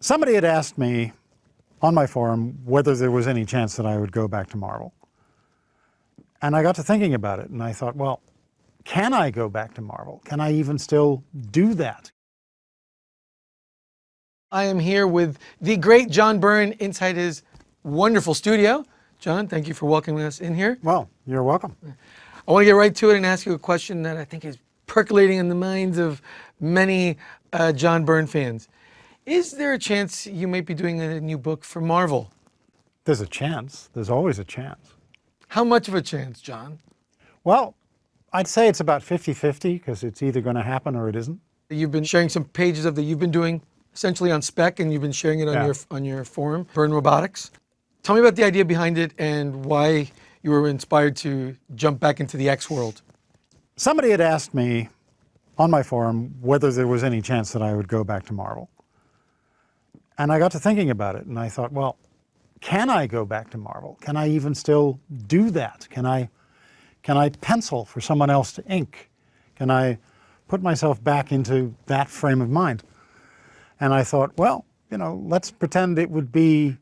Somebody had asked me on my forum whether there was any chance that I would go back to Marvel. And I got to thinking about it, and I thought, well, can I go back to Marvel? Can I even still do that? I am here with the great John Byrne inside his wonderful studio. John, thank you for welcoming us in here. Well, you're welcome. I want to get right to it and ask you a question that I think is percolating in the minds of many John Byrne fans. Is there a chance you might be doing a new book for Marvel? There's a chance. There's always a chance. How much of a chance, John? Well, I'd say it's about 50-50 because it's either going to happen or it isn't. You've been sharing some pages of that you've been doing essentially on spec, and you've been sharing it on your forum, Byrne Robotics. Tell me about the idea behind it and why you were inspired to jump back into the X world. Somebody had asked me on my forum whether there was any chance that I would go back to Marvel. And I got to thinking about it, and I thought, well, can I go back to Marvel? Can I even still do that? Can I pencil for someone else to ink? Can I put myself back into that frame of mind? And I thought, well, let's pretend it would be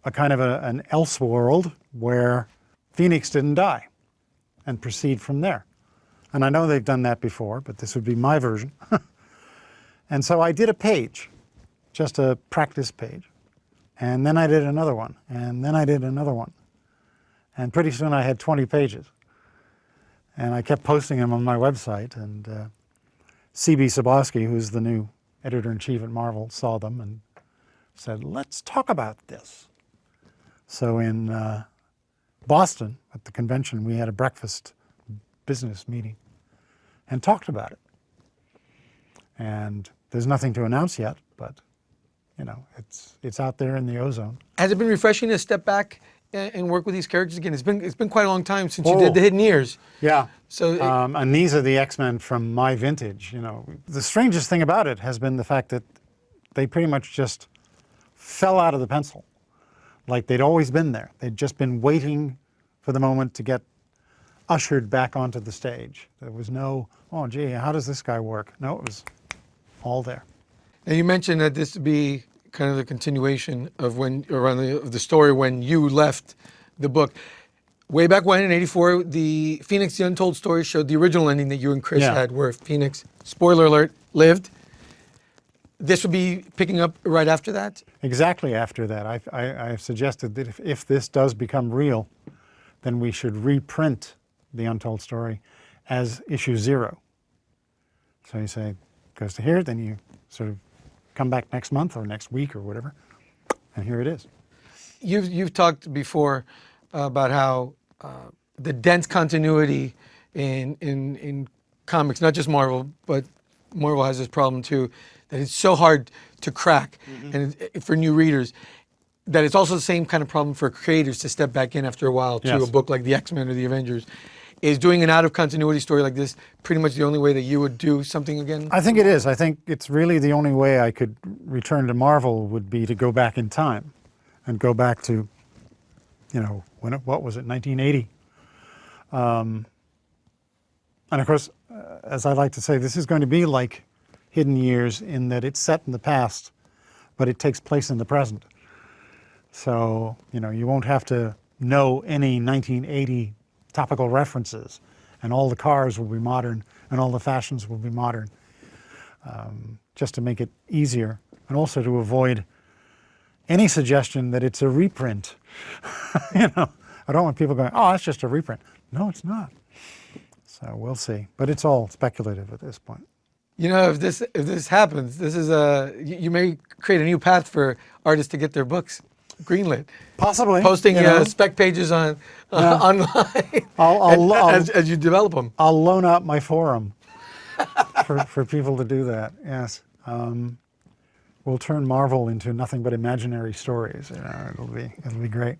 a kind of an Elseworld where Phoenix didn't die and proceed from there. And I know they've done that before, but this would be my version. And so I did a page, just a practice page. And then I did another one, and then I did another one. And pretty soon I had 20 pages. And I kept posting them on my website, and C.B. Soboski, who's the new editor-in-chief at Marvel, saw them and said, let's talk about this. So in Boston, at the convention, we had a breakfast business meeting and talked about it. And there's nothing to announce yet, but it's out there in the ozone. Has it been refreshing to step back and work with these characters again? It's been quite a long time since you did the Hidden Years. Yeah. So and these are the X-Men from my vintage. The strangest thing about it has been the fact that they pretty much just fell out of the pencil. Like they'd always been there. They'd just been waiting for the moment to get ushered back onto the stage. There was no, oh gee, how does this guy work? No, it was all there. Now you mentioned that this would be kind of the continuation of the story when you left the book. Way back when, in '84, the Phoenix: The Untold Story showed the original ending that you and Chris had, where Phoenix, spoiler alert, lived. This would be picking up right after that? Exactly after that. I've suggested that if this does become real, then we should reprint The Untold Story as issue 0. So you say, it goes to here, then you sort of come back next month or next week or whatever, and here it is. You've talked before about how the dense continuity in comics, not just Marvel, but Marvel has this problem too, that it's so hard to crack and for new readers, that it's also the same kind of problem for creators to step back in after a while to a book like the X-Men or the Avengers. Is doing an out-of-continuity story like this pretty much the only way that you would do something again? I think it is. I think it's really the only way I could return to Marvel would be to go back in time and go back to, what was it, 1980. And of course, as I like to say, this is going to be like Hidden Years in that it's set in the past, but it takes place in the present. So, you won't have to know any 1980 topical references, and all the cars will be modern, and all the fashions will be modern, just to make it easier, and also to avoid any suggestion that it's a reprint. I don't want people going, oh, it's just a reprint. No, it's not. So we'll see, but it's all speculative at this point. If this happens, this is you may create a new path for artists to get their books greenlit. Possibly. Posting spec pages on online as you develop them. I'll loan out my forum for people to do that, yes. We'll turn Marvel into nothing but imaginary stories. It'll be great.